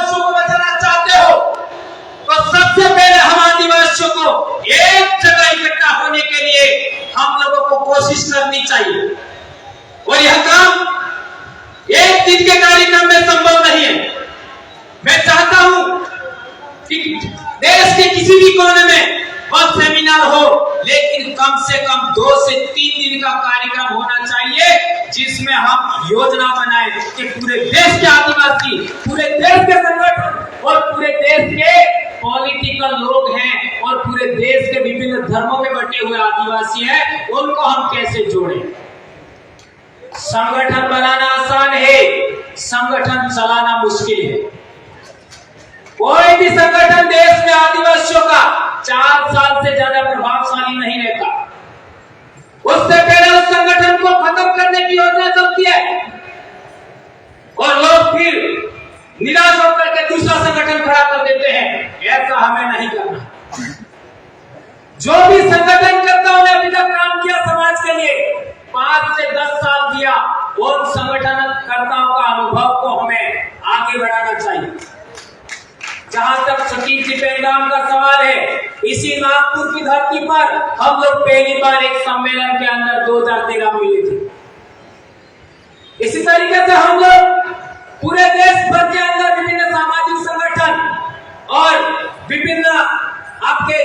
आदिवासियों को बचाना चाहते हो तो सबसे पहले हम आदिवासियों को एक जगह इकट्ठा होने के लिए हम लोगों को कोशिश करनी चाहिए। और यह काम एक दिन के कार्यक्रम में संभव नहीं है। मैं चाहता हूं कि देश के किसी भी कोने में बस सेमिनार हो, लेकिन कम से कम 2 से 3 दिन का कार्यक्रम होना चाहिए, जिसमें हम योजना बनाएं कि पूरे देश के आदिवासी, पूरे देश के संगठन और पूरे देश के पॉलिटिकल लोग हैं और पूरे देश के विभिन्न धर्मों में बटे हुए आदिवासी हैं, उनको हम कैसे जोड़ें। संगठन बनाना आसान है, संगठन चलाना मुश्किल है। कोई भी संगठन देश में आदिवासियों का 4 साल से ज्यादा प्रभावशाली नहीं रहता। उससे पहले उस संगठन को खत्म करने की योजना चलती है और लोग फिर निराश होकर के दूसरा संगठन खड़ा कर देते हैं। ऐसा हमें नहीं करना। जो भी संगठन कर्ताओं ने अभी तक काम किया समाज के लिए, 5 से 10 साल दिया, उन संगठन कर्ताओं का अनुभव को हमें आगे बढ़ाना चाहिए। जहां तक सतीश जी पेंडाम का सवाल है, इसी नागपुर की धरती पर हम लोग पहली बार एक सम्मेलन के अंदर 2013 मिले थे। इसी तरीके से हम लोग पूरे देश भर के अंदर विभिन्न सामाजिक संगठन और विभिन्न आपके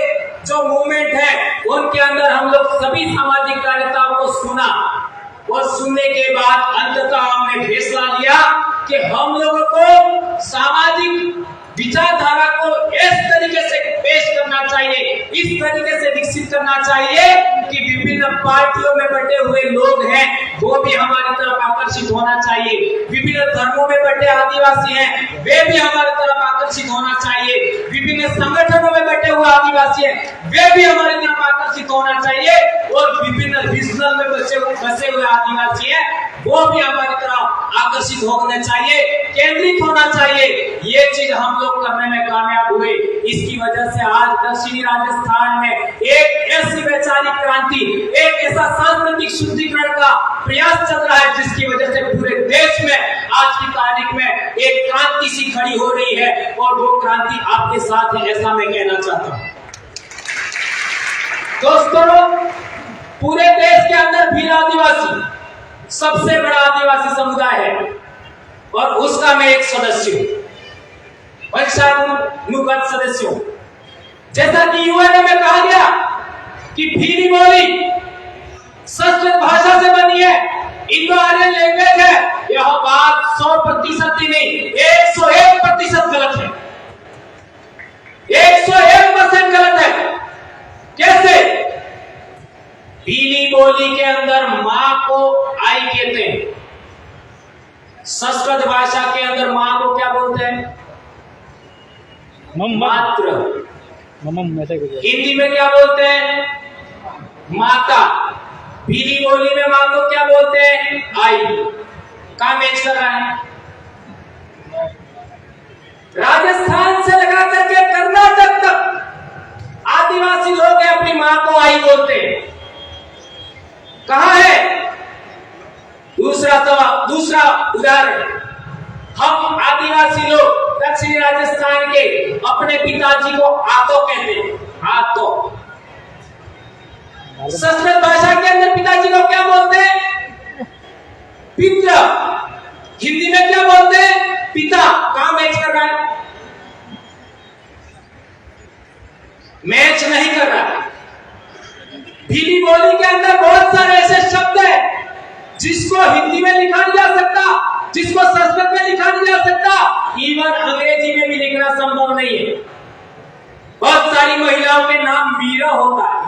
जो मूवमेंट है, उनके अंदर हम लोग सभी सामाजिक कार्यकर्ताओं को सुना और सुनने के बाद अंततः हमने फैसला लिया कि हम लोगों को सामाजिक विचारधारा को इस तरीके से पेश करना चाहिए, इस तरीके से विकसित करना चाहिए कि विभिन्न पार्टियों में बटे हुए लोग हैं वो भी हमारी तरफ आकर्षित होना चाहिए, विभिन्न धर्मों में बटे आदिवासी हैं वे भी हमारी तरफ आकर्षित होना चाहिए, विभिन्न संगठनों में बटे हुए आदिवासी हैं वे भी हमारी तरफ आकर्षित होना चाहिए, और विभिन्न रीजनल में बसे हुए आदिवासी हैं वो भी हमारी तरफ आकर्षित होना चाहिए, केंद्रित होना चाहिए। ये चीज हम लोग करने में कामयाब हुए। इसकी वजह से आज दक्षिणी राजस्थान में एक ऐसी वैचारिक क्रांति, एक ऐसा सांस्कृतिक शुद्धिकरण का प्रयास चल रहा है, जिसकी वजह से पूरे देश में आज की तारीख में एक क्रांति सी खड़ी हो रही है, और वो क्रांति आपके साथ है, ऐसा मैं कहना चाहता हूं। दोस्तों, पूरे देश के अंदर भील आदिवासी सबसे बड़ा आदिवासी समुदाय है और उसका मैं एक सदस्य हूं, वंशानुगत सदस्य हूं। जैसा कि यूएनओ में कहा गया कि भीली बोली संस्कृत भाषा से बनी है, इंडो आर्यन लैंग्वेज है, यह बात 100% ही नहीं 101% गलत है, 101% गलत है। कैसे? भीली बोली के अंदर मां को आई कहते हैं, संस्कृत भाषा के अंदर मां को क्या बोलते हैं? मात्र। हिंदी में क्या बोलते हैं? माता। भीली बोली में मां को क्या बोलते हैं? आई। कहां मैच कर रहा है? राजस्थान से लगा करके कर्नाटक तक आदिवासी लोग अपनी मां को आई बोलते हैं। कहां है? दूसरा उदाहरण, हम आदिवासी लोग दक्षिणी राजस्थान के अपने पिताजी को आतो कहते हैं। आतो। संस्कृत भाषा के अंदर पिताजी को क्या बोलते हैं? पित्र। हिंदी में क्या बोलते हैं? पिता। कहां मैच कर रहा है? मैच नहीं कर रहा है। भीली बोली के अंदर बहुत सारे ऐसे शब्द हैं जिसको हिंदी में लिखा नहीं जा सकता, जिसको संस्कृत में लिखा नहीं जा सकता, इवन अंग्रेजी में भी लिखना संभव नहीं है। बहुत सारी महिलाओं के नाम मीरा होता है।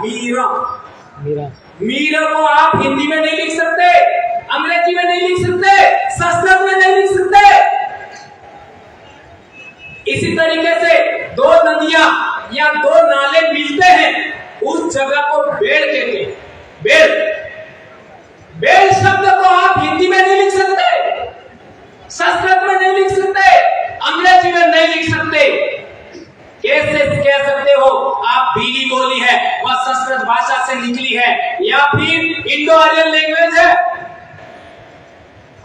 मीरा को आप हिंदी में नहीं लिख सकते, अंग्रेजी में नहीं लिख सकते, संस्कृत में नहीं लिख सकते। इसी तरीके से 2 नदियां या 2 नाले मिलते हैं, उस जगह को बेड़ कहते हैं। बेड़ शब्द को आप हिंदी में नहीं लिख सकते, संस्कृत में नहीं लिख सकते, अंग्रेजी में नहीं लिख सकते। कैसे कह सकते हो आप भीली बोली है, वह संस्कृत भाषा से निकली है या फिर इंडो आर्यन लैंग्वेज है?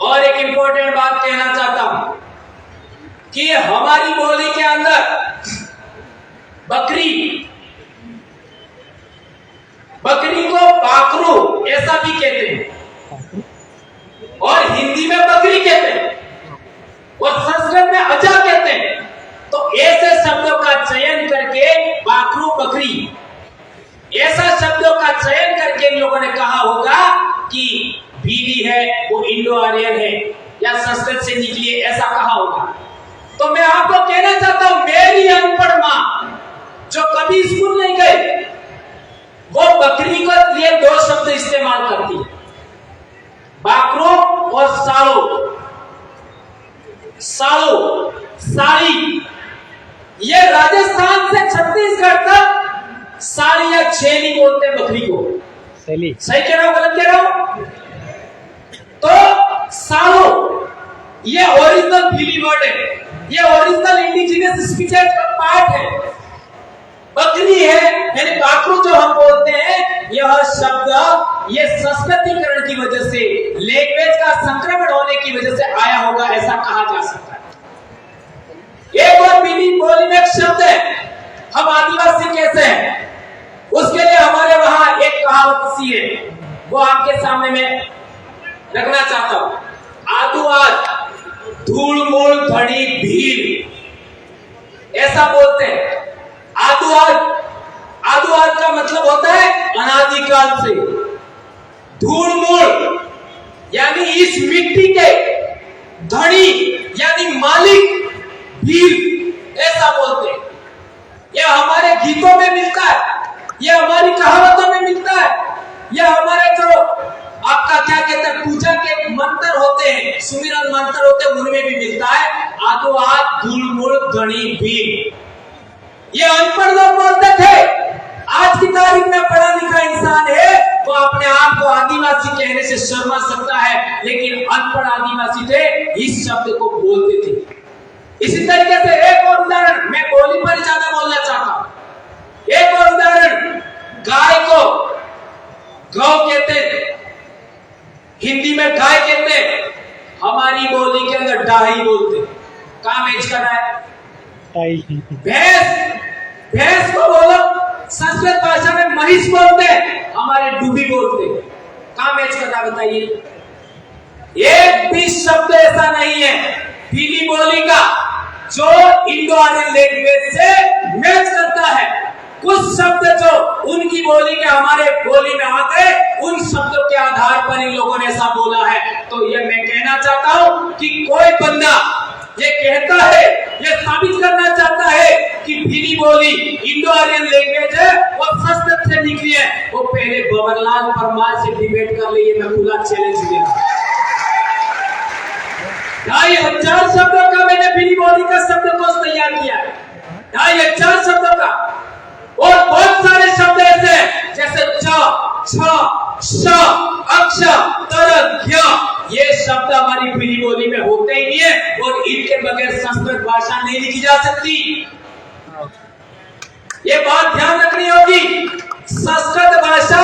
और एक इंपॉर्टेंट बात कहना चाहता हूं, कि हमारी बोली के अंदर बकरी को बाकरू ऐसा भी कहते हैं और हिंदी में बकरी कहते हैं और संस्कृत में अजा कहते हैं। तो ऐसे शब्दों का चयन करके बाकरू बकरी ऐसा शब्दों का चयन करके इन लोगों ने कहा होगा कि भीली है वो इंडो आर्यन है या संस्कृत से निकली है, ऐसा कहा होगा। तो मैं आपको कहना चाहता हूं, मेरी अनपढ़ मां जो कभी स्कूल नहीं गई वो बकरी को लिए दो शब्द इस्तेमाल करती है, बाकरो और साड़ी। ये राजस्थान से छत्तीसगढ़ तक साड़ी या छेली बोलते हैं बकरी को। सही कह रहा हूं गलत कह रहा हूं? तो सालो ये ओरिजिनल भीली वर्ड है, ये ओरिजिनल इंडिजिनियस स्पीचेस का पार्ट है। बकरी है यानी बाकरू जो हम बोलते हैं, यह शब्द ये संस्कृतिकरण की वजह से, लैंग्वेज का संक्रमण होने की वजह से आया होगा, ऐसा कहा जा सकता है। एक और भीली बोली में एक शब्द है, हम आदिवासी कैसे हैं उसके लिए हमारे वहां एक कहावत सी है, वो आपके सामने में रखना चाहता हूं। आदुआद धूल मूल धड़ी भीड़, ऐसा बोलते हैं। आदुआद का मतलब होता है अनादिकाल से। धूल मूल यानी इस मिट्टी के धनी यानी मालिक, भीड़ ऐसा बोलते हैं। यह हमारे गीतों में मिलता है, यह हमारी कहावतों में मिलता है, यह हमारे जो आपका क्या कहते हैं पूजा के मंत्र होते हैं, सुमिरन मंत्र होते हैं, उनमें भी मिलता है। आदुआद धूल मूल धनी भीड़, ये अनपढ़ लोग बोलते थे। आज की तारीख में पढ़ा लिखा इंसान है वो अपने आप को आदिवासी कहने से शर्मा सकता है, लेकिन अनपढ़ आदिवासी थे इस शब्द को बोलते थे। इसी तरीके से एक और उदाहरण, मैं बोली पर ज्यादा बोलना चाहता हूं। एक और उदाहरण, गाय को गौ कहते थे, हिंदी में गाय कहते हैं, हमारी बोली के अंदर डाही बोलते। कहां मैच कर रहा है? भैंस को बोलो संस्कृत भाषा में महिष बोलते हैं, हमारे डूबी बोलते हैं। कहां मैच कर रहा बताइए? एक भी शब्द ऐसा नहीं है भीली बोली का जो इंडो आर्यन लैंग्वेज से मैच करता है। कुछ शब्द जो उनकी बोली के हमारे बोली में आते हैं, उन शब्दों के आधार पर इन लोगों ने ऐसा बोला है। तो ये मैं कहना चाहता हूं कि कोई बंदा ये कहता है, ये साबित करना चाहता है कि भीली बोली इंडो आर्यन लैंग्वेज है और संस्कृत से निकली है, वो पहले बबरलाल परमार से डिबेट कर ले। ये मैं खुला चैलेंज दे रहा हूं। 2500 शब्दों का मैंने भीली बोली का शब्दकोश तैयार किया है, 2500 शब्दों का, और बहुत सारे शब्द ऐसे जैसे च, छ, श, अक्ष, तर, ज्ञ, ये शब्द हमारी भीली बोली में होते ही नहीं है और इनके बगैर संस्कृत भाषा नहीं लिखी जा सकती। ये बात ध्यान रखनी होगी। संस्कृत भाषा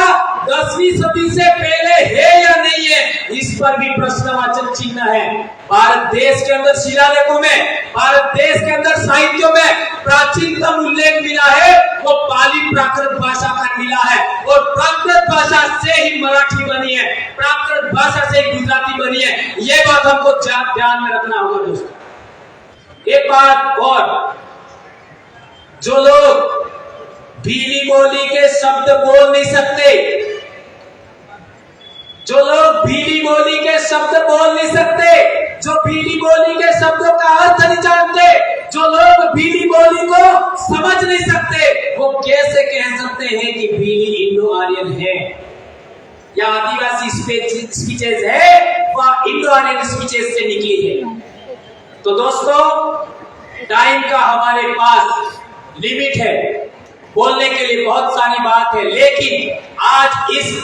10वीं सदी से पहले है या नहीं है, इस पर भी प्रश्नवाचक चिन्ह है। भारत देश के अंदर शिलालेखों में, भारत देश के अंदर साहित्यों में प्राचीनतम उल्लेख मिला है वो पाली प्राकृत भाषा का मिला है, और प्राकृत भाषा से ही मराठी बनी है, प्राकृत भाषा से ही गुजराती बनी है। ये बात हमको ध्यान में रखना होगा दोस्तों। एक बात और, जो लोग भीली बोली के शब्द बोल नहीं सकते, जो लोग भीली बोली के शब्द बोल नहीं सकते, जो भीली बोली के शब्दों का अर्थ नहीं जानते, जो लोग भीली बोली को समझ नहीं सकते, वो कैसे कह सकते हैं कि भीली इंडो आर्यन है या आदिवासी स्पीचेस है वह इंडो आर्यन स्पीचेस से निकली है। तो दोस्तों, टाइम का हमारे पास लिमिट है, बोलने के लिए बहुत सारी बात है, लेकिन आज इस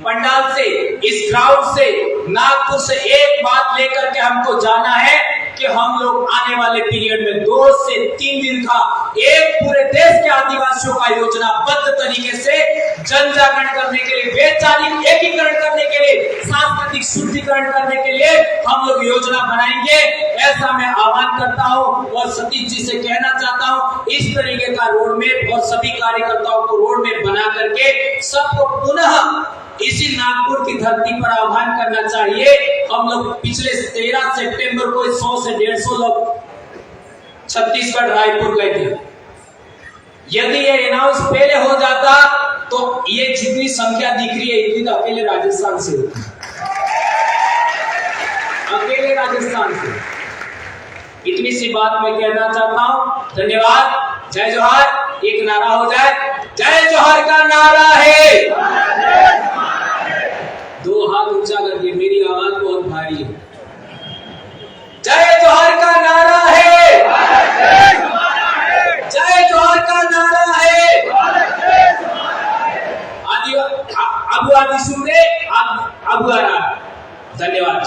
पंडाल से, इस क्राउड से, नागपुर से एक बात लेकर के हमको जाना है कि हम लोग आने वाले पीरियड में 2 से 3 दिन का एक पूरे देश के आदिवासियों का योजनाबद्ध तरीके से जन जागरण करने के लिए, वैचारिक एकीकरण करने के लिए, सांस्कृतिक शुद्धिकरण करने के लिए हम लोग योजना बनाएंगे। ऐसा मैं आह्वान करता हूं और सतीश जी से कहना चाहता हूं, इस तरीके का रोड मैप और सभी कार्यकर्ताओं को रोड मैप बना करके सबको पुनः इसी नागपुर की धरती पर आह्वान करना चाहिए। हम लोग पिछले 13 सितंबर को 100 से 150 लोग छत्तीसगढ़ रायपुर गए थे। यदि ये अनाउंस पहले हो जाता तो ये जितनी संख्या दिख रही है इतनी तो अकेले राजस्थान से होती, अकेले राजस्थान से। इतनी सी बात मैं कहना चाहता हूं। धन्यवाद। जय जोहार। एक नारा हो जाए, जय जोहार का नारा है। 2 हाथ ऊंचा करके, मेरी आवाज बहुत भारी है। जय जोहार का नारा है, जय जोहार का नारा है। अब आदि सुन रहे, अब आ रहा। धन्यवाद।